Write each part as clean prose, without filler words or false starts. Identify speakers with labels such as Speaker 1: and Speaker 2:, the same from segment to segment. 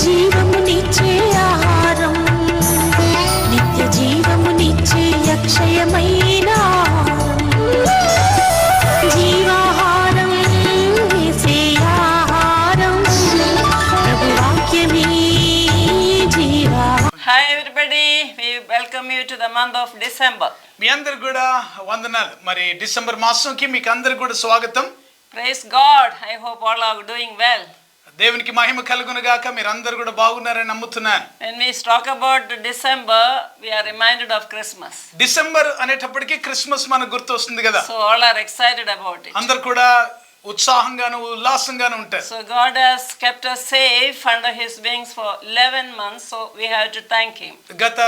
Speaker 1: జీవమునిచ్చే ఆహారం, నిత్య జీవమునిచ్చే అక్షయమైన జీవాహారం, యేసే ఆహారం, ప్రభు వాక్యమే జీవాహారం.
Speaker 2: Hi everybody, we welcome you to the month of December.
Speaker 3: మీ అందరికి కూడా వందనాలు. మరి డిసెంబర్ మాసంకి మీకు అందరికి కూడా స్వాగతం.
Speaker 2: Praise God. I hope all are doing well.
Speaker 3: దేవునికి మహిమ కలుగును గాక. మీరు అందరు కూడా బాగున్నారని నమ్ముతున్నాను.
Speaker 2: When we talk about December, we are reminded of Christmas.
Speaker 3: December అనేటప్పటికి క్రిస్మస్ మనకు గుర్తు వస్తుంది కదా.
Speaker 2: So all are excited about it.
Speaker 3: అందరు కూడా ఉత్సాహంగాను ఉల్లాసంగాను ఉంటారు.
Speaker 2: So God has kept us safe under his wings for 11 months, so we have to thank him.
Speaker 3: గత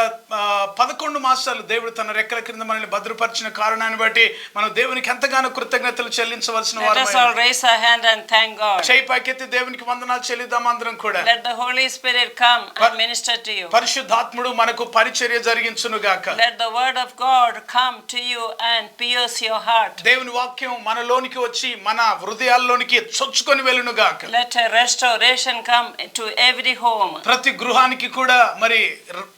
Speaker 3: 11 మాసాలు దేవుడు తన రెక్కల క్రింద మనల్ని భద్రపరిచిన కారణాన్ని బట్టి మనం దేవునికి ఎంతగానో కృతజ్ఞతలు చెల్లించవలసిన వారమై.
Speaker 2: Let us all raise our hand and thank God.
Speaker 3: చేయి పైకెత్తి దేవునికి వందనాలు చెల్లిద్దాం అందరం కూడా.
Speaker 2: Let the Holy Spirit come and minister to you.
Speaker 3: పరిశుద్ధాత్ముడు మనకు పరిచర్య జరిగించును గాక.
Speaker 2: Let the word of God come to you and pierce your heart.
Speaker 3: దేవుని వాక్యం మనలోనికి వచ్చి మన హృదయాల్లోనికి చొచ్చుకొని వెళ్ళును గాక.
Speaker 2: Let a restoration come to every home.
Speaker 3: ప్రతి గృహానికి కూడా మరి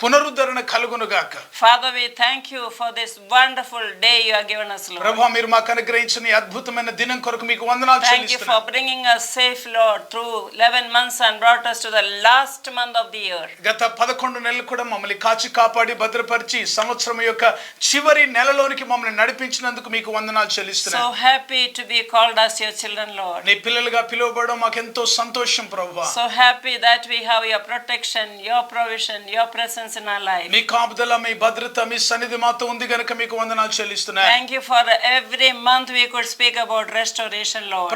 Speaker 3: పునరుద్ధరణ కలుగును గాక.
Speaker 2: Father, we thank you for this wonderful day you have given us, Lord.
Speaker 3: ప్రభువా, మీరు మాకు అనుగ్రహించిన ఈ అద్భుతమైన దినం కొరకు మీకు వందనాలు
Speaker 2: Thank you for
Speaker 3: చెల్లిస్తున్నాను.
Speaker 2: bringing us safe, Lord, through 11 months and brought us to the last month of the year.
Speaker 3: గత 11 నెలలు కూడా మమ్మల్ని కాచి కాపాడి భద్రపరిచి సంవత్సరం యొక్క చివరి నెలలోనికి మమ్మల్ని నడిపించినందుకు మీకు వందనాలు
Speaker 2: So
Speaker 3: చెల్లిస్తున్నాను.
Speaker 2: happy to be called as your children, Lord.
Speaker 3: నీ పిల్లలుగా పిలువబడడం మాకు ఎంతో సంతోషం ప్రభువా.
Speaker 2: So happy that we have your protection, your provision, your presence in our life.
Speaker 3: మీ కాపుదల, మీ భద్రత, మీ సన్నిధి మాతో ఉంది గనుక మీకు వందనాలు చెల్లిస్తున్నాను.
Speaker 2: Thank you for every month we could speak about restoration, Lord.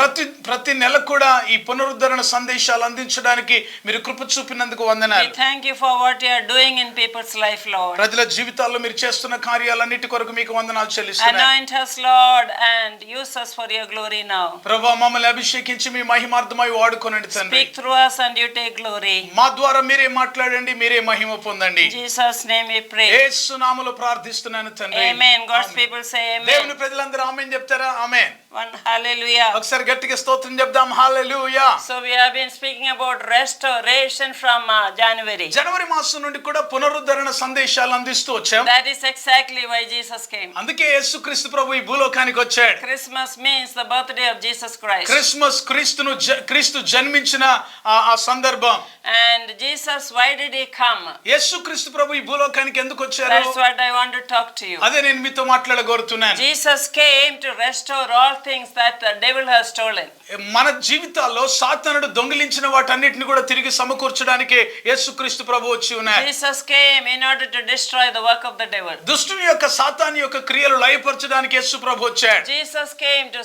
Speaker 3: ప్రతి నెల కూడా ఈ పునరుద్ధరణ సందేశాలు అందించడానికి మీరు కృప చూపినందుకు
Speaker 2: We
Speaker 3: వందనాలు.
Speaker 2: thank you for what you are doing in people's life, Lord.
Speaker 3: ప్రజల జీవితాల్లో మీరు చేస్తున్న కార్యాలన్నిటి కొరకు మీకు వందనాలు చెల్లిస్తున్నాను.
Speaker 2: Anoint us, Lord, and use us for your glory now.
Speaker 3: ప్రభువా, మమ్మల్ని అభిషేకించి మీ మహిమార్థమై వాడుకోనండి తండ్రి.
Speaker 2: Speak through us and you take glory.
Speaker 3: మా ద్వారా మీరే మాట్లాడండి, మీరే మహిమ పొందండి.
Speaker 2: In Jesus' name we pray.
Speaker 3: యేసు నామములో ప్రార్థిస్తున్నాను తండ్రి.
Speaker 2: Amen. God's
Speaker 3: ఆమేన్.
Speaker 2: people say
Speaker 3: దేవుని
Speaker 2: amen.
Speaker 3: ప్రజలందరూ ఆమేన్ చెప్తారా? ఆమేన్.
Speaker 2: One hallelujah.
Speaker 3: ఒకసారి గట్టిగా స్తోత్రం చెప్దాం. హల్లెలూయా.
Speaker 2: So we have been speaking about restoration from January.
Speaker 3: జనవరి మాసం నుండి కూడా పునరుద్ధరణ సందేశాలు అందిస్తూ వచ్చాం.
Speaker 2: That is exactly why Jesus came.
Speaker 3: అందుకే యేసుక్రీస్తు ప్రభు ఈ భూలోకానికి వచ్చాడు.
Speaker 2: Christmas means the birthday of Jesus Christ.
Speaker 3: Christmas క్రీస్తు జన్మించిన ఆ సందర్భం.
Speaker 2: And Jesus, why did he come?
Speaker 3: యేసుక్రీస్తు ప్రభు ఈ భూలోకానికి ఎందుకు వచ్చారు?
Speaker 2: That's what I want to talk to you.
Speaker 3: అదే నేను మీతో మాట్లాడగోరుతున్నాను.
Speaker 2: Jesus came to restore all things that the devil has stolen.
Speaker 3: మన జీవితాల్లో సాతానుడు దొంగిలించిన వాటన్నిటిని కూడా తిరిగి సమకూర్చడానికి యేసుక్రీస్తు ప్రభు వచ్చి ఉన్నారు.
Speaker 2: Jesus came in order to destroy the work of the devil.
Speaker 3: దుష్టుని యొక్క సాతాను యొక్క క్రియలు లయపరచడానికి యేసు ప్రభు వచ్చాడు.
Speaker 2: Jesus came to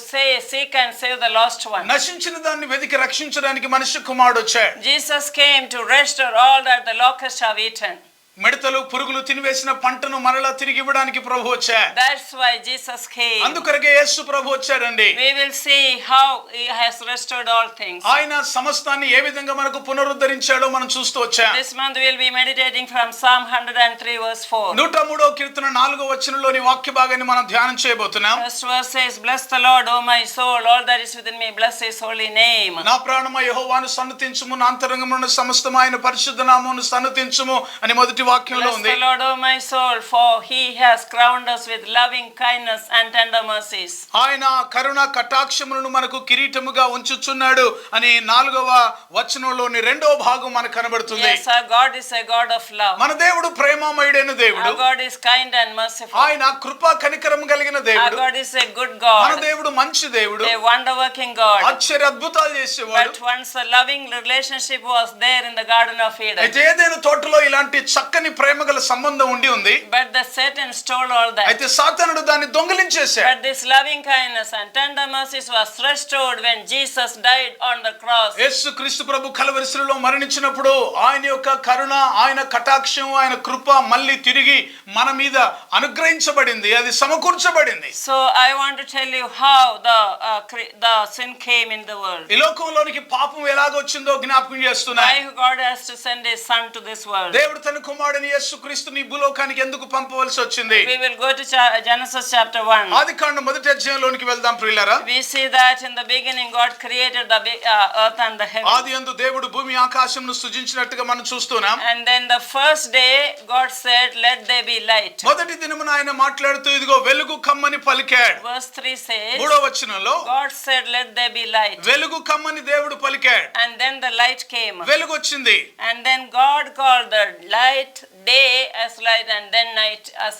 Speaker 2: seek and save the lost one.
Speaker 3: నశించిన దాన్ని వెతికి రక్షించడానికి మనుష్య కుమారుడు వచ్చాడు.
Speaker 2: Jesus came to restore all that the locusts have eaten.
Speaker 3: మిడతలు పురుగులు తినివేసిన పంటను మరలా తిరిగి ఇవ్వడానికి ప్రభు వచ్చాడు.
Speaker 2: That's why Jesus came.
Speaker 3: అందుకొరకే యేసు ప్రభు వచ్చాడండి.
Speaker 2: We will see how he has restored all things.
Speaker 3: ఆయన సమస్తాన్ని ఏ విధంగా మనకు పునరుద్ధరించాడో మనం చూస్తూ వచ్చాం.
Speaker 2: This month we will be meditating from Psalm 103 verse 4.
Speaker 3: 103వ కీర్తన 4వ వచనంలోని వాక్య భాగాన్ని మనం ధ్యానం చేయబోతున్నాం.
Speaker 2: First verse says, "Bless the Lord, O my soul, all that is within me, bless his holy name."
Speaker 3: నా ప్రాణమా యెహోవాను సన్నుతించుము, నా అంతరంగమున సమస్తమైన పరిశుద్ధ నామమును సన్నుతించుము అని మొదటి వాక్యంలో
Speaker 2: Bless
Speaker 3: ఉంది.
Speaker 2: the Lord, O my soul, for he has crowned us with loving kindness and tender mercies.
Speaker 3: ఆయన కరుణ కటాక్షములను మనకు కిరీటముగా ఉంచుచున్నాడు అని 4వ వచనంలోని 2వ భాగం మనకు కనబడుతుంది.
Speaker 2: Yes, our God is a God of love.
Speaker 3: మన దేవుడు ప్రేమమయుడైన దేవుడు.
Speaker 2: Our God is kind and merciful.
Speaker 3: ఆయన కృపా కనికరం కలిగిన
Speaker 2: Our
Speaker 3: దేవుడు.
Speaker 2: God is a good
Speaker 3: మన
Speaker 2: God,
Speaker 3: దేవుడు మంచి దేవుడు,
Speaker 2: a wonder-working God.
Speaker 3: ఆశ్చర్య అద్భుతాలు చేసేవాడు.
Speaker 2: But once a loving relationship was there in the Garden of Eden.
Speaker 3: అయితే ఏదైనా తోటలో ఇలాంటి చక్కని చక్కని ప్రేమగల సంబంధం ఉండి ఉంది.
Speaker 2: But the Satan stole all that.
Speaker 3: అయితే సాతానుడు దాన్ని దొంగిలించేశాడు.
Speaker 2: But this loving kindness and tender mercies was restored when Jesus died on the cross.
Speaker 3: యేసు క్రీస్తు ప్రభు కల్వరి శిలువలో మరణించినప్పుడు ఆయన యొక్క కరుణ, ఆయన కటాక్షం, ఆయన కృప మళ్ళీ తిరిగి మన మీద అనుగ్రహించబడింది, అది సమకూర్చబడింది.
Speaker 2: So I want to tell you how the sin came in the world.
Speaker 3: ఈ లోకంలోనికి పాపం ఎలాగొచ్చిందో జ్ఞాపకం చేస్తున్నా.
Speaker 2: Why God has to send his son to this world.
Speaker 3: దేవుడు తన కుమారుని యేసుక్రీస్తుని ఈ భూలోకానికి ఎందుకు పంపవలసి వచ్చింది?
Speaker 2: We will go to Genesis chapter 1.
Speaker 3: ఆదికాండం మొదటి అధ్యాయంలోనికి వెళ్దాం ప్రియులారా.
Speaker 2: We see that in the beginning God created the earth and the heaven.
Speaker 3: ఆదియందు దేవుడు భూమి ఆకాశంను సృజించినట్టుగా మనం చూస్తున్నాం.
Speaker 2: And then the first day God said let there be light.
Speaker 3: మొదటి దినమున ఆయన మాట్లాడుతూ ఇదిగో వెలుగు కమ్మని పలికాడు.
Speaker 2: Verse 3 says
Speaker 3: మూడో వచనంలో
Speaker 2: God said let there be light.
Speaker 3: వెలుగు కమ్మని దేవుడు పలికాడు.
Speaker 2: And then the light came.
Speaker 3: వెలుగు వచ్చింది.
Speaker 2: And then God called the light day as light and then night as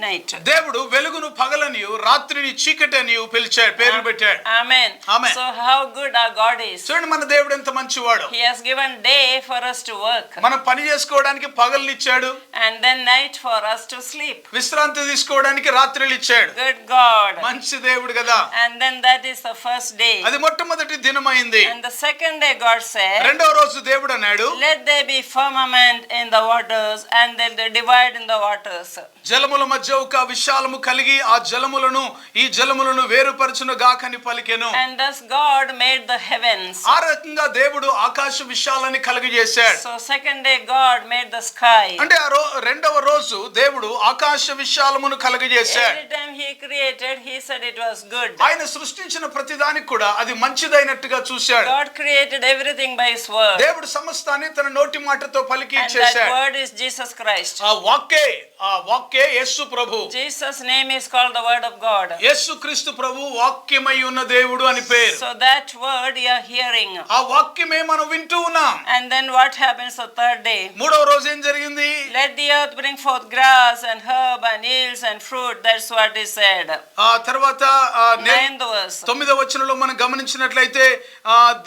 Speaker 2: night.
Speaker 3: దేవుడు వెలుగును పగలనియు రాత్రిని చీకటనియు పిలిచాడు, పేరు పెట్టాడు.
Speaker 2: Amen.
Speaker 3: Amen.
Speaker 2: So how good our God is.
Speaker 3: చూడండి మన దేవుడు ఎంత మంచివాడు.
Speaker 2: He has given day for us to work.
Speaker 3: మనం పని చేసుకోవడానికి పగలనిచ్చాడు.
Speaker 2: And then night for us to sleep.
Speaker 3: విశ్రాంతి తీసుకోవడానికి రాత్రులు ఇచ్చాడు.
Speaker 2: Good God.
Speaker 3: మంచి దేవుడు కదా.
Speaker 2: And then that is the first day.
Speaker 3: అది మొట్టమొదటి దినమైంది.
Speaker 2: And the second day God said
Speaker 3: రెండవ రోజు దేవుడు అన్నాడు
Speaker 2: let there be firmament in the waters and then they divide in the waters.
Speaker 3: జలముల మధ్య ఒక విశాలము కలిగి ఆ జలములను ఈ జలములను వేరుపరచును గాకని పలికెను.
Speaker 2: And thus God made the heavens.
Speaker 3: ఆ రకంగా దేవుడు ఆకాశ విశాలాన్ని కలుగజేశాడు.
Speaker 2: So second day God made the sky.
Speaker 3: అంటే రెండవ రోజు దేవుడు ఆకాశ విశాలమును కలుగజేశాడు.
Speaker 2: Every time he created he said it was good.
Speaker 3: ఆయన సృష్టించిన ప్రతిదానికి కూడా అది మంచిదైనట్టుగా చూశాడు.
Speaker 2: God created everything by his word.
Speaker 3: దేవుడు సమస్తాన్ని తన నోటి మాటతో పలికి
Speaker 2: And that
Speaker 3: చేశాడు.
Speaker 2: word is Jesus Christ.
Speaker 3: ఆ వాక్కే యేసు ప్రభు.
Speaker 2: Jesus name is called the word of God.
Speaker 3: యేసు క్రీస్తు ప్రభు వాక్యమై ఉన్న దేవుడు అని పేరు.
Speaker 2: So that word you are hearing.
Speaker 3: ఆ వాక్యమే మనం వింటూ ఉన్నాం.
Speaker 2: And then what happens the third day?
Speaker 3: మూడవ రోజు ఏం జరిగింది?
Speaker 2: Let the earth bring forth grass and herb and yields and fruit. That's what is said.
Speaker 3: ఆ తర్వాత
Speaker 2: 9th verse.
Speaker 3: 9వ వచనంలో మనం గమనించినట్లయితే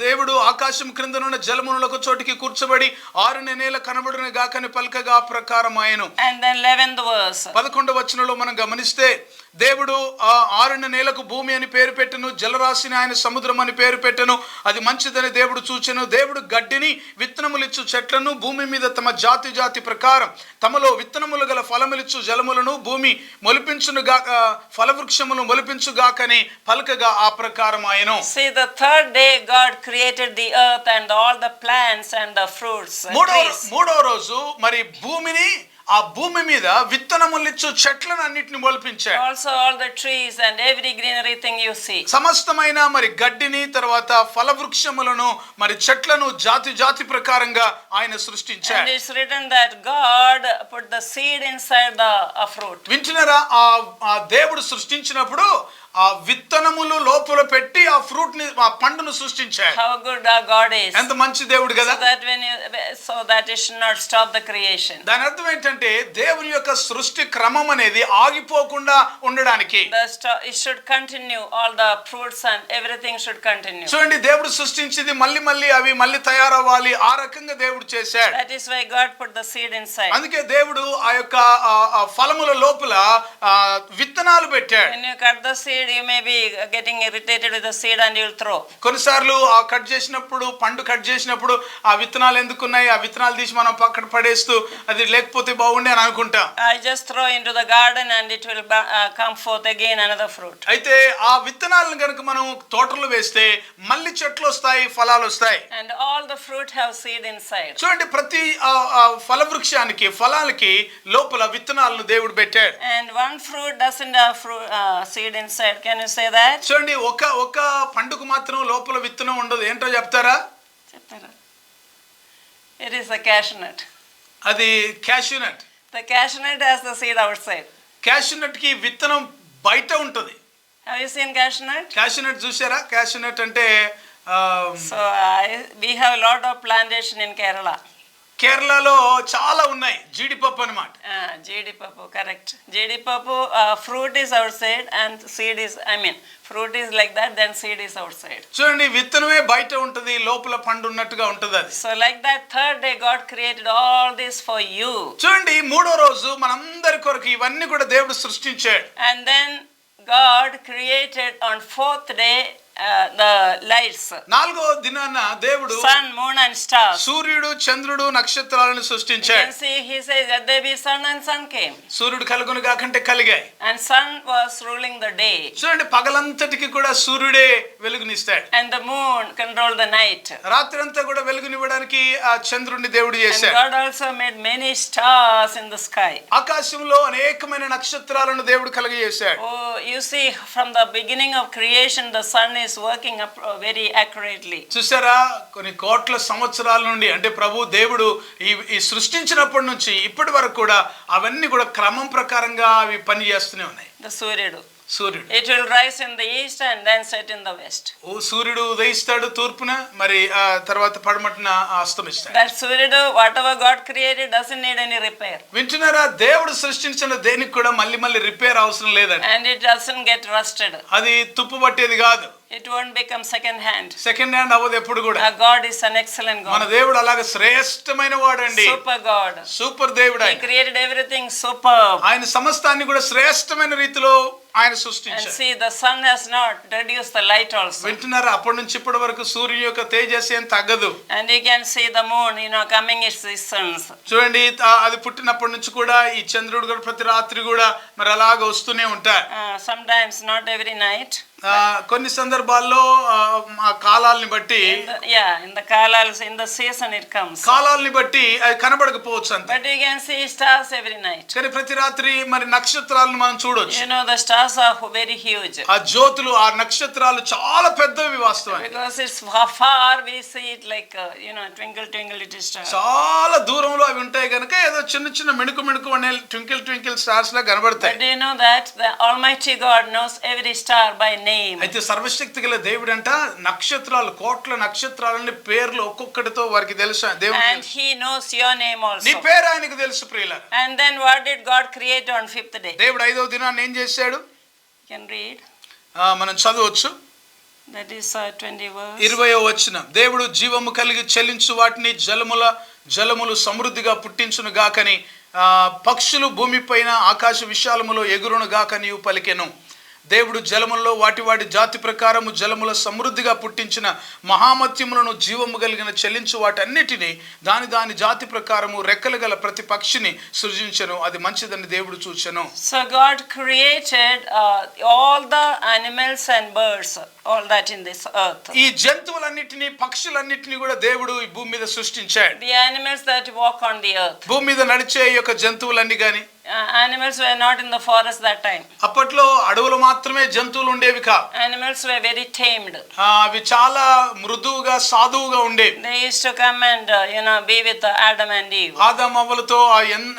Speaker 3: దేవుడు ఆకాశం క్రిందనున్న జలములకు చోటికి కూర్చోబడి ఆరుని నేల కనబడును గాకని పలకగా ప్రకారం ఆయను.
Speaker 2: And then 11th verse.
Speaker 3: 11వ వచనంలో మనం గమనిస్తే దేవుడు ఆరుని నేలకు భూమి అని పేరు పెట్టెను, జలరాశిని ఆయన సముద్రం అని పేరు పెట్టెను, అది మంచిదని దేవుడు చూచెను. దేవుడు గడ్డిని విత్తనములిచ్చు చెట్లను భూమి మీద తమ జాతి ప్రకారం తమలో విత్తనములు గల ఫలములిచ్చు జలములను భూమి మొలిపించునుగా ఫలవృక్షమును మొలిపించుగాకని పలకగా ఆ ప్రకారం ఆయను.
Speaker 2: See, the third day God created the earth and all the plants and the fruits.
Speaker 3: మూడో రోజు మరి భూమిని ఆ భూమి మీద విత్తనములిచ్చు చెట్లను అన్నిటిని మొలిపించాడు.
Speaker 2: Also all the trees and every greenery thing you see.
Speaker 3: సమస్తమైన మరి గడ్డిని తర్వాత ఫలవృక్షములను మరి చెట్లను జాతి ప్రకారంగా ఆయన సృష్టించాడు.
Speaker 2: And it's written that God put the seed inside the fruit.
Speaker 3: వింటున్నారా? ఆ దేవుడు సృష్టించినప్పుడు ఆ విత్తనములు లోపల పెట్టి ఆ ఫ్రూట్ ని ఆ పండును సృష్టించాడు.
Speaker 2: How good our God is.
Speaker 3: ఎంత మంచి దేవుడు కదా.
Speaker 2: So that it should not stop the creation.
Speaker 3: దాని అర్థం ఏంటంటే దేవుని యొక్క సృష్టి క్రమం అనేది ఆగిపోకుండా ఉండడానికి
Speaker 2: It should continue. All the fruits and everything should continue.
Speaker 3: చూడండి, దేవుడు సృష్టించింది మళ్ళీ అవి మళ్ళీ తయారవ్వాలి, ఆ రకంగా దేవుడు చేశాడు.
Speaker 2: That is why God put the seed inside.
Speaker 3: అందుకే దేవుడు ఆ యొక్క ఫలముల లోపల విత్తనాలు పెట్టాడు.
Speaker 2: When you cut the seed, you may be getting irritated with the seed and you will throw.
Speaker 3: కొన్నిసార్లు ఆ కట్ చేసినప్పుడు పండు కట్ చేసినప్పుడు ఆ విత్తనాలు ఎందుకున్నాయి, ఆ విత్తనాలు తీసి మనం పక్కన పడేస్తూ అది లేకపోతే బాగుండే అని అనుకుంటాం.
Speaker 2: I just throw into the garden and it will come forth again another fruit.
Speaker 3: అయితే ఆ విత్తనాలను కనుక మనం తోటలో వేస్తే మళ్ళీ చెట్లు వస్తాయి, ఫలాలు వస్తాయి.
Speaker 2: And all the fruit have seed inside.
Speaker 3: చూడండి, ప్రతి ఫలవృక్షానికి ఫలాలకి లోపల విత్తనాలను దేవుడు పెట్టాడు.
Speaker 2: And one fruit doesn't have seed inside. Can you say that?
Speaker 3: చూడండి, ఒక పండుకు మాత్రం లోపల విత్తనం ఉండదు. ఏంటో చెప్తారా?
Speaker 2: It is a cashew nut.
Speaker 3: అది cashew nut.
Speaker 2: The cashew nut has the seed outside.
Speaker 3: Cashew nut కి విత్తనం బయట ఉంటుంది.
Speaker 2: Have you seen cashew nut?
Speaker 3: Cashew nut చూసారా? క్యాష్యూ నట్ అంటే
Speaker 2: So we have a lot of plantation in Kerala.
Speaker 3: కేరళలో చాలా ఉన్నాయి జీడిపప్పు అన్నమాట.
Speaker 2: జీడిపప్పు, కరెక్ట్. జీడిపప్పు, fruit is outside and seed is, fruit is like that, then seed is outside.
Speaker 3: చూడండి, విత్తనమే బయట ఉంటది, లోపల పండు ఉన్నట్టుగా ఉంటది అది.
Speaker 2: So like that, third day God created all this for you.
Speaker 3: చూడండి, మూడో రోజు మనందరి కొరకు ఇవన్నీ కూడా దేవుడు సృష్టించాడు.
Speaker 2: And then God created on fourth day the lights.
Speaker 3: నాలుగో దినాన దేవుడు
Speaker 2: Sun, moon and stars.
Speaker 3: సూర్యుడు, చంద్రుడు, నక్షత్రాలను
Speaker 2: You
Speaker 3: సృష్టించాడు.
Speaker 2: can see he says that there be sun, and sun came.
Speaker 3: సూర్యుడు కలుగును కాకంటే కలిగాయి.
Speaker 2: And sun was ruling the day.
Speaker 3: చూడండి, పగలంతటికి కూడా సూర్యుడే వెలుగునిస్తాడు.
Speaker 2: And the moon controlled the night.
Speaker 3: రాత్రంతా కూడా వెలుగునివ్వడానికి ఆ చంద్రుడిని దేవుడు
Speaker 2: And
Speaker 3: చేశాడు.
Speaker 2: God also made many stars in the sky.
Speaker 3: ఆకాశంలో అనేకమైన నక్షత్రాలను దేవుడు కలుగజేశాడు.
Speaker 2: Oh, you see, from the beginning of creation, the sun is working up very accurately.
Speaker 3: చూసారా, కొన్ని కోట్ల సంవత్సరాల నుండి అంటే ప్రభు దేవుడు ఈ సృష్టించినప్పటి నుంచి ఇప్పటి వరకు కూడా అవన్నీ కూడా క్రమం ప్రకారంగా అవి పని చేస్తూనే ఉన్నాయి.
Speaker 2: The Surya.
Speaker 3: సూర్యుడు
Speaker 2: It will rise in the east and then set in the west.
Speaker 3: సూర్యుడు ఉదయిస్తాడు తూర్పున, మరి ఆ తర్వాత పడమటిన అస్తమిస్తాడు.
Speaker 2: That Surya, whatever God created, doesn't need any repair.
Speaker 3: వింటున్నారా, దేవుడు సృష్టించిన దేనికి కూడా మళ్ళీ మళ్ళీ రిపేర్ అవసరం లేదండి.
Speaker 2: And it doesn't get rusted.
Speaker 3: అది తుప్పు పట్టేది కాదు.
Speaker 2: It won't become second hand.
Speaker 3: Second hand అవ్వదు ఎప్పుడు కూడా.
Speaker 2: God is an excellent God.
Speaker 3: మన దేవుడు అలాగే శ్రేష్టమైన వాడండి.
Speaker 2: Super God.
Speaker 3: సూపర్ దేవుడు
Speaker 2: He
Speaker 3: ఆయన.
Speaker 2: created everything superb.
Speaker 3: ఆయన సమస్తాన్ని కూడా శ్రేష్టమైన రీతిలో ఆయన
Speaker 2: And
Speaker 3: సృష్టించారు.
Speaker 2: see, the sun has not reduced the light also.
Speaker 3: వింటున్నారా, అప్పటి నుంచి ఇప్పటి వరకు సూర్యుని యొక్క తేజస్సు ఏం తగ్గదు.
Speaker 2: And you can see the moon, coming its seasons.
Speaker 3: చూడండి, అది పుట్టినప్పటి నుంచి కూడా ఈ చంద్రుడు కూడా ప్రతి రాత్రి కూడా మరి అలాగ వస్తూనే ఉంటారు.
Speaker 2: Sometimes, not every night.
Speaker 3: కొన్ని సందర్భాల్లో ఆ కాలాలని బట్టి
Speaker 2: In the kalas, in the season it comes.
Speaker 3: కాలాలని బట్టి అది కనబడకపోవచ్చు అంతే.
Speaker 2: But you can see stars every night.
Speaker 3: కానీ ప్రతి రాత్రి మరి నక్షత్రాలను మనం చూడొచ్చు.
Speaker 2: The stars are very huge.
Speaker 3: ఆ జ్యోతులు, ఆ నక్షత్రాలు చాలా పెద్దవి వాస్తవానికి.
Speaker 2: Because it's far, we see it like twinkle twinkle little star.
Speaker 3: చాలా దూరంలో అవి ఉంటాయి కనుక ఏదో చిన్న చిన్న మిణుకు అనే ట్వింకిల్ ట్వింకిల్ స్టార్స్ లా కనబడతాయి.
Speaker 2: But do you know that the Almighty God knows every star by name?
Speaker 3: అయితే సర్వశక్తి గల దేవుడు అంట నక్షత్రాలు, కోట్ల నక్షత్రాలని పేర్లు ఒక్కొక్కటితో వారికి తెలుసు. దేవుడు
Speaker 2: And he knows your name also.
Speaker 3: నీ పేరు ఆయనకు తెలుసు ప్రియులారా.
Speaker 2: And then what did God create on fifth day?
Speaker 3: దేవుడు ఐదవ దినాన్ని ఏం చేశాడు?
Speaker 2: You can read.
Speaker 3: మనం చదవచ్చు.
Speaker 2: That is 20 verse.
Speaker 3: 20వ వచనం. దేవుడు జీవము కలిగి చెలించు వాటిని జలములు సమృద్ధిగా పుట్టించును గాకని, పక్షులు భూమిపైన ఆకాశ విశాలములో ఎగురును గాకని పలికెను. దేవుడు జలములలో వాటి జాతి ప్రకారము జలముల సమృద్ధిగా పుట్టించిన మహామత్యములను జీవము కలిగిన చెల్లించు వాటన్నిటిని దాని జాతి ప్రకారము రెక్కలు గల ప్రతి పక్షిని సృజించెను. అది మంచిదని దేవుడు చూచెను.
Speaker 2: So God created all the animals and birds, all that in this earth.
Speaker 3: ఈ జంతువులన్నిటిని, పక్షులన్నిటిని కూడా దేవుడు ఈ భూమి మీద సృష్టించాడు.
Speaker 2: The animals that walk on the earth.
Speaker 3: భూమి మీద నడిచే ఈ యొక్క జంతువులన్నీ గాని,
Speaker 2: animals were not in the forest that time.
Speaker 3: అప్పట్లో అడవులు మాత్రమే జంతువులు ఉండేవి కావు.
Speaker 2: Animals were very tamed.
Speaker 3: అవి చాలా మృదువుగా, సాధువుగా ఉండేవి.
Speaker 2: They used to come and be with Adam and Eve.
Speaker 3: ఆదాము అవ్వలతో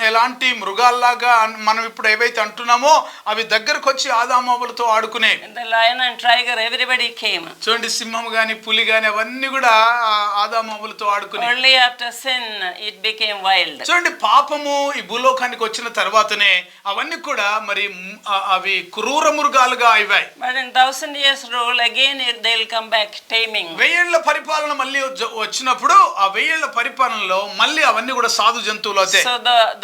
Speaker 3: ఎలాంటి మృగాల్లాగా మనం ఇప్పుడు ఏవైతే అంటున్నామో అవి దగ్గరకు వచ్చి ఆదాము అవ్వలతో ఆడుకునేవి.
Speaker 2: The lion and tiger, everybody came.
Speaker 3: చూడండి, సింహం గాని, పులి గాని అవన్నీ కూడా ఆదాము అవ్వలతో ఆడుకునేవి.
Speaker 2: Only after sin it became wild.
Speaker 3: చూడండి, పాపము ఈ భూలోకానికి వచ్చిన తర్వాతనే అవన్నీ కూడా మరి అవి క్రూర మృగాలుగా అయ్యాయి.
Speaker 2: But in 1000 years rule again they will come back taming.
Speaker 3: 1000 ఏళ్ల పరిపాలన మళ్ళీ వచ్చినప్పుడు ఆ 1000 ఏళ్ల పరిపాలనలో మళ్ళీ అవన్నీ కూడా సాధు జంతువులు అవుతాయి.
Speaker 2: So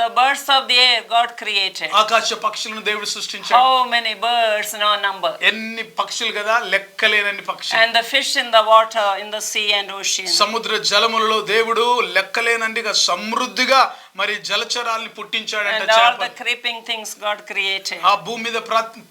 Speaker 2: the birds of the air God created.
Speaker 3: ఆకాశ పక్షులను దేవుడు సృష్టించాడు.
Speaker 2: How many birds, no number.
Speaker 3: ఎన్ని పక్షులు కదా, లెక్కలేనన్ని పక్షులు.
Speaker 2: And the fish in the water, in the sea and ocean.
Speaker 3: సముద్ర జలములలో దేవుడు లెక్కలేనండిగా సమృద్ధిగా మరి జలచరాల్ని పుట్టించాడంట.
Speaker 2: And all the creeping things God created.
Speaker 3: ఆ భూమి మీద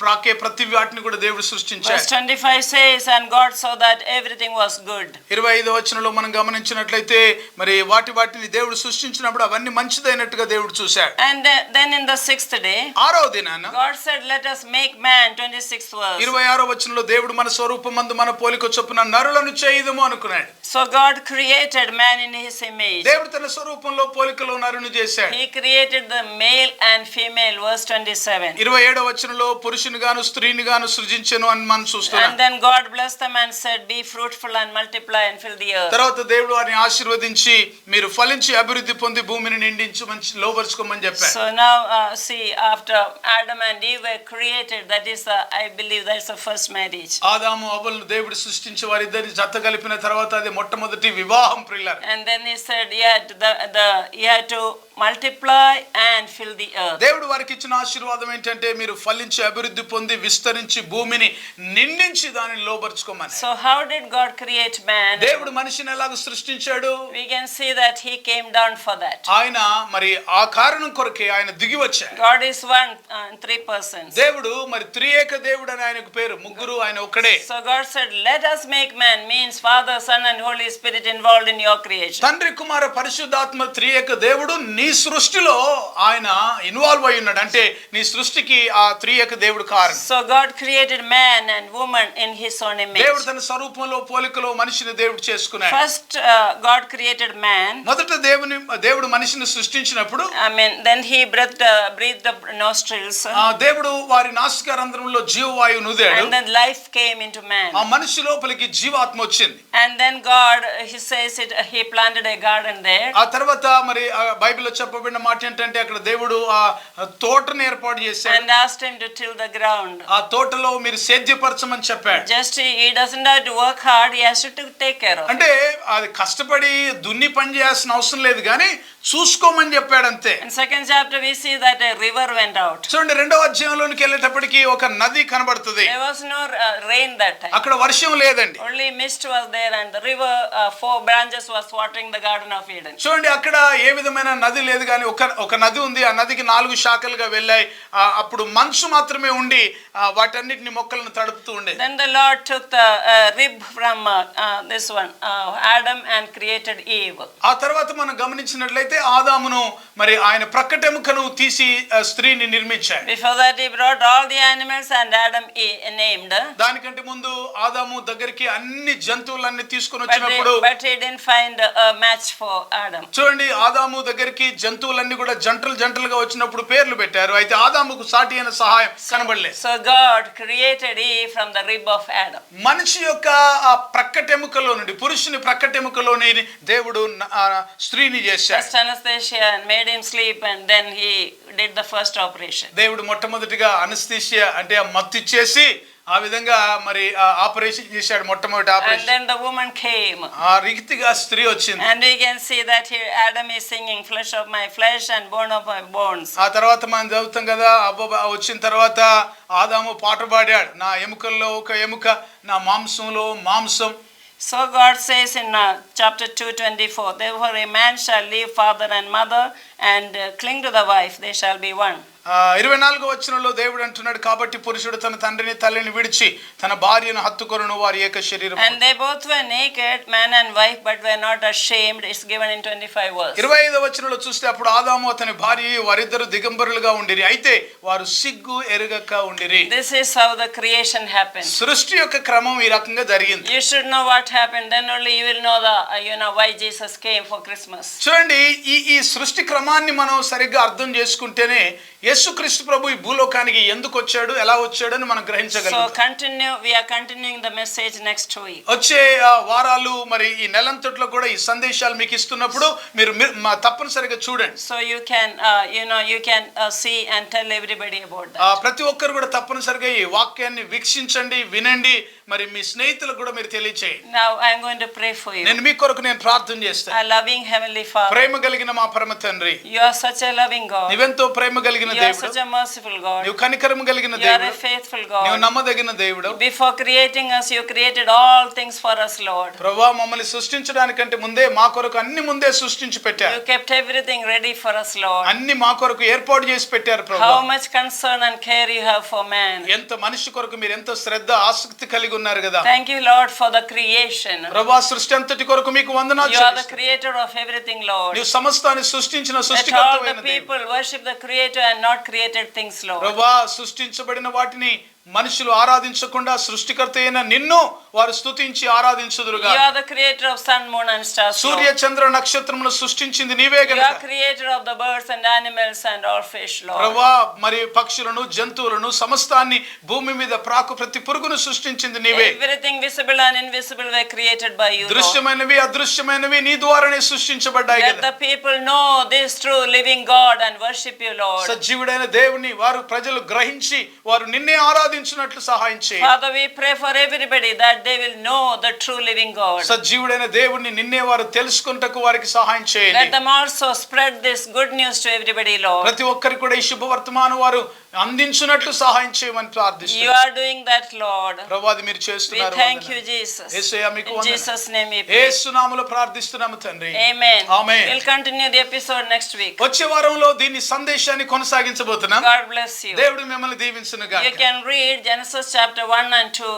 Speaker 3: ప్రాకే ప్రతి వాటిని కూడా దేవుడు సృష్టించాడు.
Speaker 2: Verse 25 says, and God saw that everything was good.
Speaker 3: 25వ వచనంలో మనం గమనించినట్లయితే మరి వాటిని దేవుడు సృష్టించినప్పుడు అవన్నీ మంచిదైనట్టుగా దేవుడు చూశాడు.
Speaker 2: And then in the 6th day,
Speaker 3: 6వ దినాన
Speaker 2: God said, let us make man, 26th verse.
Speaker 3: 26వ వచనంలో దేవుడు మన స్వరూపమందు మన పోలిక చొప్పున నరులను చేయుదుము అనుకున్నాడు.
Speaker 2: So God created man in his image.
Speaker 3: దేవుడు తన స్వరూపంలో పోలికలో నరుని చేశాడు.
Speaker 2: He created the male and female, verse 27.
Speaker 3: 27వ వచనంలో పురుషుని గాను స్త్రీని గాను సృజించెను అని మనం చూస్తున్నాం.
Speaker 2: And then God blessed them and said, be fruitful and multiply and fill the earth.
Speaker 3: తర్వాత దేవుడు వారిని ఆశీర్వదించి మీరు ఫలించి అభివృద్ధి పొంది భూమిని నిండించి మంచి లోబర్చుకోమని చెప్పారు.
Speaker 2: So now see, after Adam and Eve were created, that is I believe that's the first marriage.
Speaker 3: ఆదాము హవ్వలను దేవుడు సృష్టించి వారిద్దరిని జత కలిపిన తర్వాత అది మొట్టమొదటి వివాహం ప్రియులారా.
Speaker 2: And then he said he had to multiply and fill the earth.
Speaker 3: దేవుడు వారికి ఇచ్చిన ఆశీర్వాదం ఏంటంటే మీరు ఫలించి అభివృద్ధి పొంది విస్తరించి భూమిని నిండించి దానిని లోబర్చుకోమని.
Speaker 2: So how did God create man?
Speaker 3: దేవుడు మనిషిని ఎలాగ సృష్టించాడు?
Speaker 2: We can see that he came down for that.
Speaker 3: ఆయన మరి ఆ కారణం కొరకే ఆయన దిగి వచ్చాడు.
Speaker 2: God is one, three persons.
Speaker 3: దేవుడు మరి త్రియేక దేవుడు అని ఆయనకు పేరు, ముగ్గురు ఆయన ఒక్కడే.
Speaker 2: So God said, let us make man, means Father, Son and Holy Spirit involved in your creation.
Speaker 3: తండ్రి కుమార పరిశుద్ధాత్మ త్రియేక దేవుడు నీ సృష్టిలో ఆయన ఇన్వాల్వ్ అయి ఉన్నాడు. అంటే నీ సృష్టికి ఆ త్రియేక దేవుడు కారణం.
Speaker 2: So God created man and woman in his own image.
Speaker 3: దేవుడు తన స్వరూపంలో పోలికలో మనిషిని దేవుడు చేసుకున్నాడు.
Speaker 2: First God created man.
Speaker 3: మొదట దేవుడు మనిషిని సృష్టించినప్పుడు
Speaker 2: Then he breathed the nostrils.
Speaker 3: దేవుడు వారి నాసికా రంధ్రంలో జీవవాయువును ఊదాడు.
Speaker 2: And then life came into man.
Speaker 3: ఆ మనిషి లోపలికి జీవాత్మ వచ్చింది.
Speaker 2: And then God, he says he planted a garden there.
Speaker 3: ఆ తర్వాత మరి బైబిల్లో చెప్పబడిన మాట ఏంటంటే అక్కడ దేవుడు ఆ తోటను ఏర్పాటు చేశాడు.
Speaker 2: And asked him to till the ground.
Speaker 3: ఆ తోటలో మీరు సేద్యపరచమని చెప్పాడు.
Speaker 2: Just he doesn't have to work hard, he has to take care of.
Speaker 3: అంటే అది కష్టపడి దున్ని పని చేయాల్సిన అవసరం లేదు కానీ చూసుకోమని చెప్పాడు అంతే.
Speaker 2: In second chapter we see that a river went out.
Speaker 3: చూడండి 2వ అధ్యాయంలోనికి వెళ్ళేటప్పటికి ఒక నది కనబడుతుంది.
Speaker 2: There was no rain that time.
Speaker 3: అక్కడ వర్షం లేదండి.
Speaker 2: Only mist was there and the river 4 branches was watering the garden of Eden.
Speaker 3: చూడండి అక్కడ ఏ విధమైన నది లేదు కానీ ఒక నది ఉంది. ఆ నదికి 4 శాఖలుగా వెళ్ళాయి. అప్పుడు మంచు మాత్రమే ఉండి వాటన్నిటిని మొక్కలను తడుపుతూ ఉండేది.
Speaker 2: Then the Lord took the rib from this one Adam and created Eve.
Speaker 3: ఆ తర్వాత మనం గమనించినట్లయితే ఆదామును మరి ఆయన ప్రక్కటెముకను తీసి స్త్రీని నిర్మించాడు.
Speaker 2: Before that he brought all the animals and Adam named.
Speaker 3: దానికంటే ముందు ఆదాము దగ్గరికి అన్ని జంతువులన్నీ తీసుకొని వచ్చినప్పుడు
Speaker 2: but he didn't find a match for Adam.
Speaker 3: చూడండి ఆదాము దగ్గరికి జంతువులన్నీ కూడా జంటలుగా వచ్చినప్పుడు పేర్లు పెట్టారు. అయితే ఆదాముకు సాటి అయిన సహాయం కనబడలేదు.
Speaker 2: So God created Eve from the rib of Adam.
Speaker 3: మనిషి యొక్క ఆ ప్రక్కటెముకలో నుండి పురుషుని ప్రక్కటెముకలోని దేవుడు స్త్రీని చేశాడు.
Speaker 2: Anesthesia and made him sleep and then he did the first operation.
Speaker 3: దేవుడు మొట్టమొదటిగా అనస్థీషియా అంటే మత్తు ఇచ్చేసి ఆ విధంగా మరి ఆపరేషన్ చేశాడు, మొట్టమొదటి operation.
Speaker 2: And then the woman came.
Speaker 3: ఆ రీతిగా స్త్రీ వచ్చింది.
Speaker 2: And we can see that here Adam is singing flesh of my flesh and bone of my bones.
Speaker 3: ఆ తర్వాత మనం చదువుతాం కదా వచ్చిన తర్వాత ఆదాము పాట పాడాడు, నా ఎముకల్లో ఒక ఎముక నా మాంసంలో మాంసం.
Speaker 2: So God says in chapter 2:24, therefore a man shall leave father and mother and cling to the wife, they shall be one.
Speaker 3: 24వ వచనంలో దేవుడు అంటున్నాడు, కాబట్టి పురుషుడు తన తండ్రిని తల్లిని విడిచి తన భార్యను హత్తుకొనును, వారి ఏక శరీరం.
Speaker 2: And they both were naked, man and wife, but were not ashamed. It's given in 25 verse.
Speaker 3: 25వ వచనంలో చూస్తే అప్పుడు ఆదాము అతని భార్య వారిద్దరు దిగంబరులుగా ఉండిరి, అయితే వారు సిగ్గు ఎరుగక ఉండిరి.
Speaker 2: This is how the creation happened.
Speaker 3: సృష్టి యొక్క క్రమం ఈ రకంగా జరిగింది.
Speaker 2: You should know what happened, then only you will know why Jesus came for Christmas.
Speaker 3: చూడండి ఈ సృష్టి క్రమాన్ని మనం సరిగ్గా అర్థం చేసుకుంటేనే యేసుక్రీస్తు ప్రభు ఈ భూలోకానికి ఎందుకు వచ్చాడు, ఎలా వచ్చాడు అని మనం గ్రహించగలుగుతాం.
Speaker 2: So we are continuing the message next week.
Speaker 3: వచ్చే వారాలు మరి ఈ నెలంతట్లో కూడా ఈ సందేశాలు మీకు ఇస్తున్నప్పుడు మీరు తప్పనిసరిగా చూడండి.
Speaker 2: So you can see and tell everybody about that.
Speaker 3: ప్రతి ఒక్కరు కూడా తప్పనిసరిగా ఈ వాక్యాన్ని వీక్షించండి, వినండి, మరి మీ స్నేహితులకు కూడా మీరు తెలియచేయండి.
Speaker 2: Now I am going to pray for you.
Speaker 3: నేను మీ కొరకు నేను ప్రార్థన చేస్తాను.
Speaker 2: Our loving heavenly Father,
Speaker 3: ప్రేమ కలిగిన మా పరమ తండ్రి,
Speaker 2: you are such a loving God.
Speaker 3: నీవెంతో ప్రేమ కలిగిన
Speaker 2: You are
Speaker 3: దేవుడు,
Speaker 2: such a merciful God.
Speaker 3: నీవు కనికరము కలిగిన
Speaker 2: You are
Speaker 3: దేవుడు,
Speaker 2: a faithful
Speaker 3: నీవు
Speaker 2: God.
Speaker 3: నమ్మదగిన దేవుడు.
Speaker 2: Before creating us, you created all things for us, Lord.
Speaker 3: ప్రభువా, మమ్మల్ని సృష్టించడానికంటే ముందే మా కొరకు అన్ని ముందే సృష్టించి పెట్టారు.
Speaker 2: You kept everything ready for us, Lord.
Speaker 3: అన్ని మా కొరకు ఏర్పాటు చేసి పెట్టారు ప్రభువా.
Speaker 2: How much concern and care you have for man.
Speaker 3: ఎంత మనిషి కొరకు మీరు ఎంతో శ్రద్ధ ఆసక్తి కలిగి ఉన్నారు కదా.
Speaker 2: Thank you, Lord, for the creation.
Speaker 3: ప్రభువా, సృష్టి అంతటి కొరకు మీకు వందనాలు
Speaker 2: You are the
Speaker 3: చెల్లిస్తున్నాను.
Speaker 2: creator of everything, Lord.
Speaker 3: నీవు సమస్తాన్ని సృష్టించిన
Speaker 2: Let all
Speaker 3: సృష్టికర్తవైన
Speaker 2: the
Speaker 3: దేవుడు.
Speaker 2: people worship the creator and not created things, Lord.
Speaker 3: ప్రభువా, సృష్టించబడిన వాటిని మనుషులు ఆరాధించకుండా సృష్టికర్త అయిన నిన్ను వారు స్తుతించి ఆరాధించుదురుగా.
Speaker 2: You are the creator of sun, moon and stars.
Speaker 3: సూర్య చంద్ర నక్షత్రములను సృష్టించింది నీవే
Speaker 2: You
Speaker 3: గనుక.
Speaker 2: are creator of the birds and animals and all fish, Lord.
Speaker 3: ప్రభువా, మరి పక్షులను జంతువులను సమస్తాన్ని భూమి మీద ప్రాకు ప్రతి పురుగును సృష్టించింది నీవే.
Speaker 2: Everything visible and invisible were created by you, Lord.
Speaker 3: దృశ్యమైనవి అదృశ్యమైనవి నీ ద్వారానే సృష్టించబడ్డాయి
Speaker 2: Let
Speaker 3: కదా.
Speaker 2: the people know this true living God and worship you, Lord.
Speaker 3: సజీవుడైన దేవుని వారు ప్రజలు గ్రహించి వారు నిన్నే ఆరాధించినట్లు సహాయం చేయి.
Speaker 2: Father, we pray for everybody that they will know the true living God.
Speaker 3: సజీవుడైన దేవుని నిన్నే వారు తెలుసుకుంటకు వారికి సహాయం చేయండి.
Speaker 2: Let them also spread this good news to everybody, Lord.
Speaker 3: ప్రతి ఒక్కరికి కూడా ఈ శుభవర్తమానం వారు అందించినట్లు సహాయం చేయమని
Speaker 2: You
Speaker 3: ప్రార్థిస్తున్నాను.
Speaker 2: are doing that, Lord.
Speaker 3: ప్రభువా, అది మీరు
Speaker 2: We
Speaker 3: చేస్తున్నారు.
Speaker 2: thank you, Jesus.
Speaker 3: యేసయ్యా, మీకు
Speaker 2: In
Speaker 3: వందనాలు.
Speaker 2: Jesus' name we pray.
Speaker 3: యేసు నామములో ప్రార్థిస్తున్నాము తండ్రి.
Speaker 2: Amen.
Speaker 3: Amen.
Speaker 2: We'll continue the episode next week.
Speaker 3: వచ్చే వారంలో దీని సందేశాన్ని కొనసాగించబోతున్నాం.
Speaker 2: God bless you.
Speaker 3: దేవుడు మిమ్మల్ని దీవించును గాక.
Speaker 2: You can read Genesis chapter 1 and 2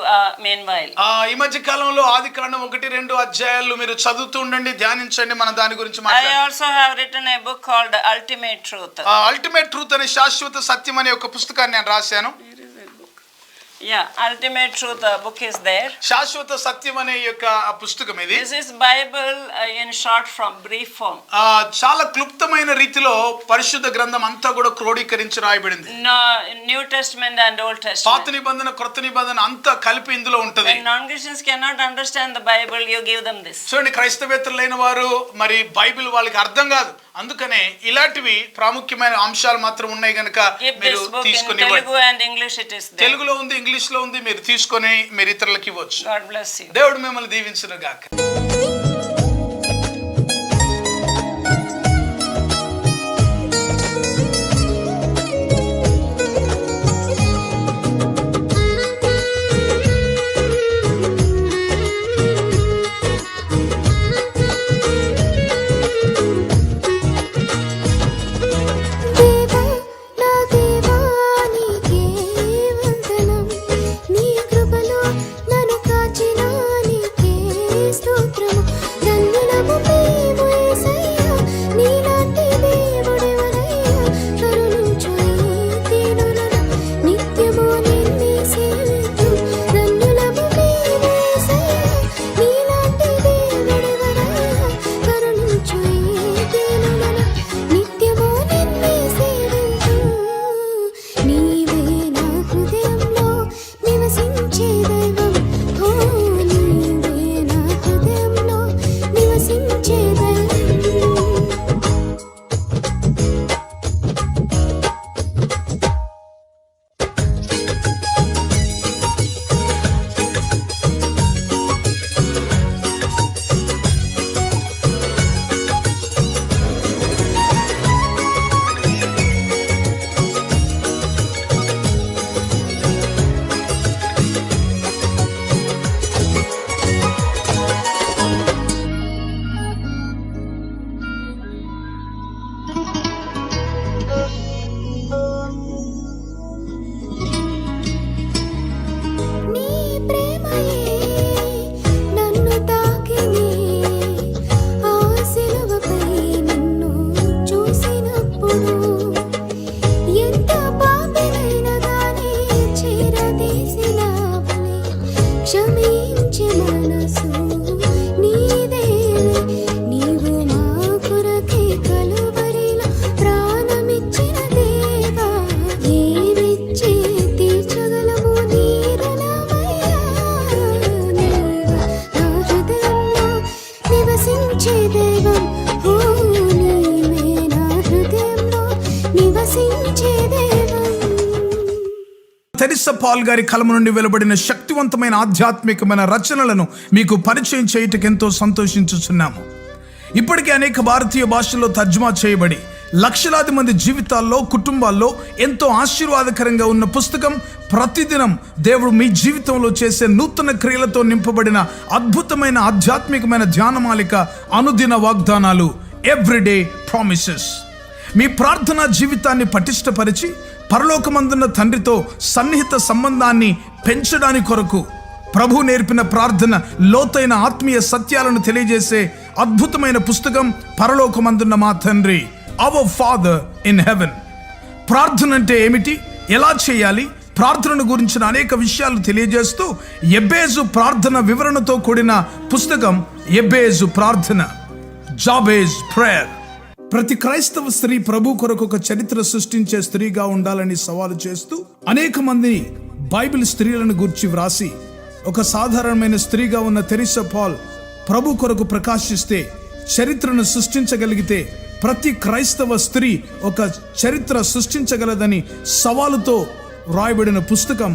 Speaker 2: meanwhile.
Speaker 3: ఈ మధ్య కాలంలో ఆదికాండం 1-2 అధ్యాయాలు మీరు చదువుతూ ఉండండి, ధ్యానించండి. మనం దాని గురించి
Speaker 2: I
Speaker 3: మాట్లాడదాం.
Speaker 2: also have written a book called The Ultimate Truth.
Speaker 3: Ultimate truth అనే శాశ్వత సత్యం అనే ఒక పుస్తకాన్ని నేను రాశాను.
Speaker 2: Yeah, Ultimate Truth book is there.
Speaker 3: శాశ్వత సత్యం అనే యొక్క పుస్తకం ఇది.
Speaker 2: This is Bible in short form, brief form.
Speaker 3: చాలా క్లుప్తమైన రీతిలో పరిశుద్ధ గ్రంథం అంతా కూడా క్రోడీకరించి రాయబడింది.
Speaker 2: No, New Testament and Old
Speaker 3: పాత
Speaker 2: Testament.
Speaker 3: నిబంధన క్రొత్త నిబంధన అంతా కలిపి ఇందులో ఉంటది.
Speaker 2: When non-Christians cannot understand the Bible, you give them this.
Speaker 3: చూడండి, క్రైస్తవేతరులైన వారు మరి బైబిల్ వాళ్ళకి అర్థం కాదు, అందుకనే ఇలాంటివి ప్రాముఖ్యమైన అంశాలు మాత్రం ఉన్నాయి గనుక
Speaker 2: Keep
Speaker 3: మీరు
Speaker 2: this book in
Speaker 3: తీసుకొని
Speaker 2: Telugu and English it is there.
Speaker 3: తెలుగులో ఉంది, ఇంగ్లీష్ లో ఉంది, మీరు తీసుకొని మీరు ఇతరులకు ఇవ్వచ్చు.
Speaker 2: God bless you.
Speaker 3: దేవుడు మిమ్మల్ని దీవించును గాక.
Speaker 4: దేవా నా దేవా నీకే వందనం, నీ కృపలో నన్ను కాచిన నీకే స్తోత్రము. ధన్యులము మేము యేసయ్యా, నీలాంటి దేవుడెవరయ్యా, కరుణించు ఈ దీనులను, నిత్యము నిన్నే సేవిద్దుం. ధన్యులము మేము యేసయ్యా, నీలాంటి దేవుడెవరయ్యా, కరుణించు ఈ దీనులను, నిత్యము నిన్నే సేవిద్దుం. నీవే నా హృదయంలో నివసించే దైవం, ఓ నీవే నా హృదయంలో నివసించే దైవం. నీ ప్రేమయే నన్ను తాకినే, ఆ సిలువపై నిన్ను చూసినప్పుడు ఎంత పాపినైన గాని చేరదీసినావని, క్షమించే మనసు నీదే, నీవు మా కొరకే కలువరిలో ప్రాణమిచ్చిన దేవా, ఏమిచ్చి తీర్చగలము నీ రుణమయ్యా. నీవా నా హృదయంలో నివసించే దైవం, ఓ నీవే నా హృదయంలో నివసించే దైవం.
Speaker 3: తెరిసా పాల్ గారి కలము నుండి వెలువడిన శక్తివంతమైన ఆధ్యాత్మికమైన రచనలను మీకు పరిచయం చేయుటకు ఎంతో సంతోషించుచున్నాము. ఇప్పటికే అనేక భారతీయ భాషల్లో తర్జుమా చేయబడి లక్షలాది మంది జీవితాల్లో, కుటుంబాల్లో ఎంతో ఆశీర్వాదకరంగా ఉన్న పుస్తకం. ప్రతిదినం దేవుడు మీ జీవితంలో చేసే నూతన క్రియలతో నింపబడిన అద్భుతమైన ఆధ్యాత్మికమైన ధ్యానమాలిక, అనుదిన వాగ్దానాలు, ఎవ్రీడే ప్రామిసెస్. మీ ప్రార్థనా జీవితాన్ని పటిష్టపరిచి పరలోకమందున్న తండ్రితో సన్నిహిత సంబంధాన్ని పెంచడానికి కొరకు ప్రభు నేర్పిన ప్రార్థన, లోతైన ఆత్మీయ సత్యాలను తెలియజేసే అద్భుతమైన పుస్తకం పరలోకమందున్న మా తండ్రి, అవర్ ఫాదర్ ఇన్ హెవెన్. ప్రార్థన అంటే ఏమిటి, ఎలా చేయాలి, ప్రార్థనను గురించిన అనేక విషయాలు తెలియజేస్తూ ఎబ్బేజు ప్రార్థన వివరణతో కూడిన పుస్తకం ఎబ్బేజు ప్రార్థన, జాబేజ్ ప్రేయర్. ప్రతి క్రైస్తవ స్త్రీ ప్రభు కొరకు ఒక చరిత్ర సృష్టించే స్త్రీగా ఉండాలని సవాలు చేస్తూ అనేక మంది బైబిల్ స్త్రీలను గురించి వ్రాసి ఒక సాధారణమైన స్త్రీగా ఉన్న తెరిసా పాల్ ప్రభు కొరకు ప్రకాశిస్తే చరిత్రను సృష్టించగలిగితే ప్రతి క్రైస్తవ స్త్రీ ఒక చరిత్ర సృష్టించగలదని సవాలుతో రాయబడిన పుస్తకం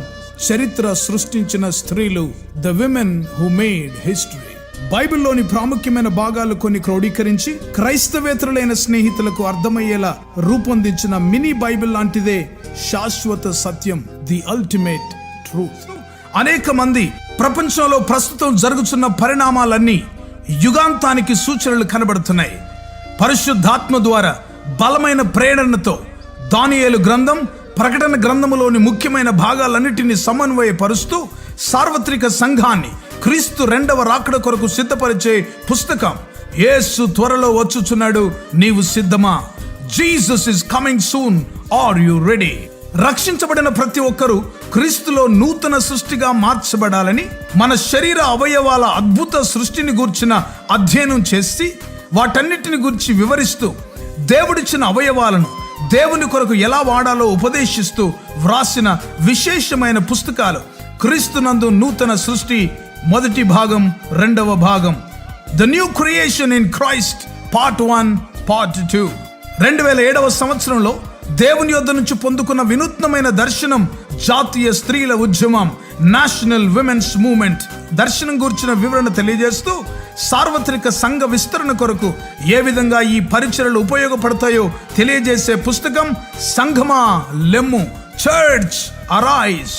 Speaker 3: చరిత్ర సృష్టించిన స్త్రీలు, the women who made history. బైబిల్లోని ప్రాముఖ్యమైన భాగాలు కొన్ని క్రోడీకరించి క్రైస్తవేతరులైన స్నేహితులకు అర్థమయ్యేలా రూపొందించిన మినీ బైబిల్ లాంటిదే శాశ్వత సత్యం, ది అల్టిమేట్ ట్రూత్. అనేక మంది ప్రపంచంలో ప్రస్తుతం జరుగుతున్న పరిణామాలన్నీ యుగాంతానికి సూచనలు కనబడుతున్నాయి. పరిశుద్ధాత్మ ద్వారా బలమైన ప్రేరణతో దానియేలు గ్రంథం, ప్రకటన గ్రంథములోని ముఖ్యమైన భాగాలన్నిటినీ సమన్వయపరుస్తూ సార్వత్రిక సంఘాన్ని క్రీస్తు రెండవ రాకడ కొరకు సిద్ధపరిచే పుస్తకం యేసు త్వరలో వచ్చుచున్నాడు, నీవు సిద్ధమా? Jesus is coming soon, are you ready? రక్షించబడిన ప్రతి ఒక్కరూ క్రీస్తులో నూతన సృష్టిగా మార్చబడాలని మన శరీర అవయవాల అద్భుత సృష్టిని గూర్చిన అధ్యయనం చేసి వాటన్నిటిని గురించి వివరిస్తూ దేవుడిచ్చిన అవయవాలను దేవుని కొరకు ఎలా వాడాలో ఉపదేశిస్తూ వ్రాసిన విశేషమైన పుస్తకాలు క్రీస్తునందు నూతన సృష్టి మొదటి భాగం, రెండవ భాగం, the new creation in Christ part 1, part 2. 2007వ సంవత్సరంలో దేవుని యొద్ద నుంచి పొందుకున్న వినూత్నమైన దర్శనం జాతీయ స్త్రీల ఉద్యమం, నేషనల్ విమెన్స్ మూవ్మెంట్ దర్శనం గురించిన వివరణ తెలియజేస్తూ సార్వత్రిక సంఘ విస్తరణ కొరకు ఏ విధంగా ఈ పరిచర్యలు ఉపయోగపడతాయో తెలియజేసే పుస్తకం సంఘమా లెమ్ము, చర్చ్ అరైజ్.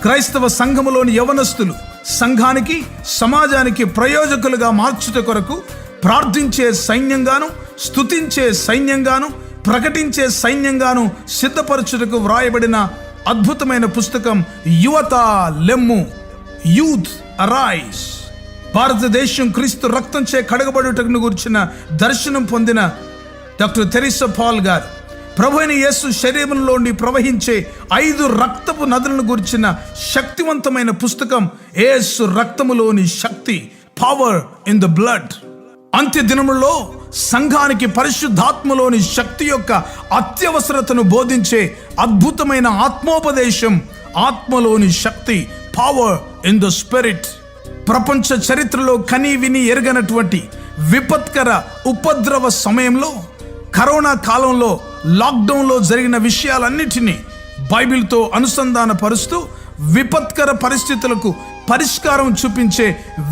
Speaker 3: క్రైస్తవ సంఘములోని యవనస్తులు సంఘానికి, సమాజానికి ప్రయోజకులుగా మార్చుట కొరకు ప్రార్థించే సైన్యంగాను, స్తుతించే సైన్యంగాను, ప్రకటించే సైన్యంగాను సిద్ధపరచుటకు వ్రాయబడిన అద్భుతమైన పుస్తకం యువత లెమ్ము, యూత్ అరైజ్. భారతదేశం క్రీస్తు రక్తంచే కడగబడుటకు గురించిన దర్శనం పొందిన డాక్టర్ తెరిసా పాల్ గారు ప్రభు అయిన యేసు శరీరంలోని ప్రవహించే 5 రక్తపు నదులను గురించిన శక్తివంతమైన పుస్తకం యేసు రక్తములోని శక్తి, పవర్ ఇన్ ద బ్లడ్. అంత్య దినములలో సంఘానికి పరిశుద్ధాత్మలోని శక్తి యొక్క అత్యవసరతను బోధించే అద్భుతమైన ఆత్మోపదేశం, ఆత్మలోని శక్తి, పవర్ ఇన్ ద స్పిరిట్. ప్రపంచ చరిత్రలో కని విని ఎరగనటువంటి విపత్కర ఉపద్రవ సమయంలో, కరోనా కాలంలో, లాక్డౌన్లో జరిగిన విషయాలన్నిటినీ బైబిల్తో అనుసంధానపరుస్తూ విపత్కర పరిస్థితులకు పరిష్కారం చూపించే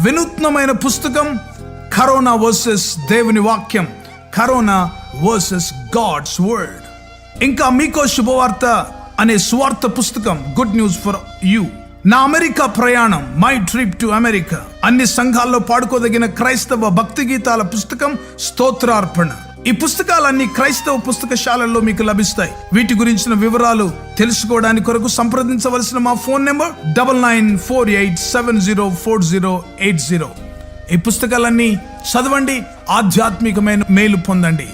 Speaker 3: వినూత్నమైన పుస్తకం కరోనా వర్సెస్ దేవుని వాక్యం, కరోనా వర్సెస్ గాడ్స్ వర్డ్. ఇంకా మీకో శుభవార్త అనే సువార్త పుస్తకం, గుడ్ న్యూస్ ఫర్ యూ. నా అమెరికా ప్రయాణం, మై ట్రిప్ టు అమెరికా. అన్ని సంఘాల్లో పాడుకోదగిన క్రైస్తవ భక్తి గీతాల పుస్తకం స్తోత్రార్పణ. ఈ పుస్తకాలన్నీ క్రైస్తవ పుస్తకశాలల్లో మీకు లభిస్తాయి. వీటి గురించిన వివరాలు తెలుసుకోవడానికి కొరకు సంప్రదించవలసిన మా ఫోన్ నెంబర్ 9948704080. ఈ పుస్తకాలన్నీ చదవండి, ఆధ్యాత్మికమైన మేలు పొందండి.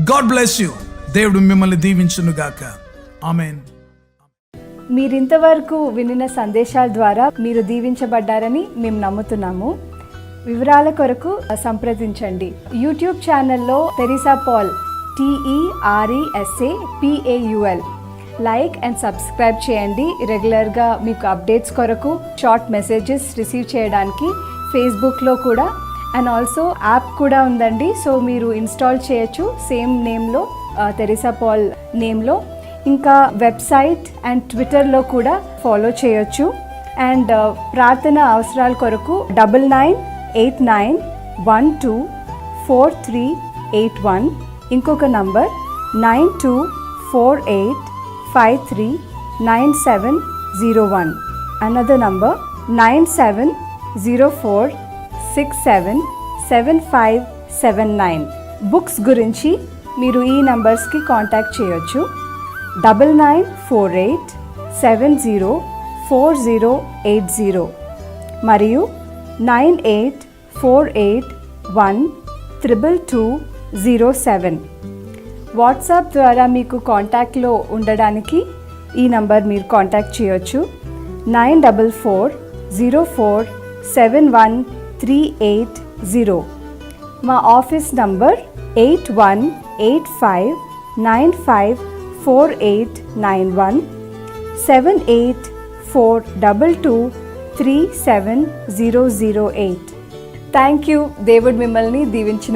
Speaker 3: God bless you. దేవుడు మిమ్మల్ని దీవించును గాక. ఆమేన్.
Speaker 5: మీరింతవరకు వినిన సందేశాల ద్వారా మీరు దీవించబడ్డారని మేము నమ్ముతున్నాము. వివరాల కొరకు సంప్రదించండి. యూట్యూబ్ ఛానల్లో Teresa Paul, TERESAPAUL like and subscribe చేయండి. రెగ్యులర్గా మీకు అప్డేట్స్ కొరకు, షార్ట్ మెసేజెస్ రిసీవ్ చేయడానికి ఫేస్బుక్లో కూడా, అండ్ ఆల్సో యాప్ కూడా ఉందండి. సో మీరు ఇన్స్టాల్ చేయొచ్చు సేమ్ నేమ్లో, తెరిసా పాల్ నేమ్లో. ఇంకా వెబ్సైట్ అండ్ ట్విట్టర్లో కూడా ఫాలో చేయొచ్చు. అండ్ ప్రార్థన అవసరాల కొరకు 9989124381, ఇంకొక నంబర్ 9248539701, అనదర్ నంబర్ 9704677579. బుక్స్ గురించి మీరు ఈ నంబర్స్కి కాంటాక్ట్ చేయొచ్చు. 9948704080 మరియు 9848122207. వాట్సాప్ ద్వారా మీకు కాంటాక్ట్లో ఉండడానికి ఈ నంబర్ మీరు కాంటాక్ట్ చేయొచ్చు 9440471380. మా ఆఫీస్ నంబర్ 8185954891 7842237008. Thank you. దేవుడు మిమ్మల్ని దీవించిన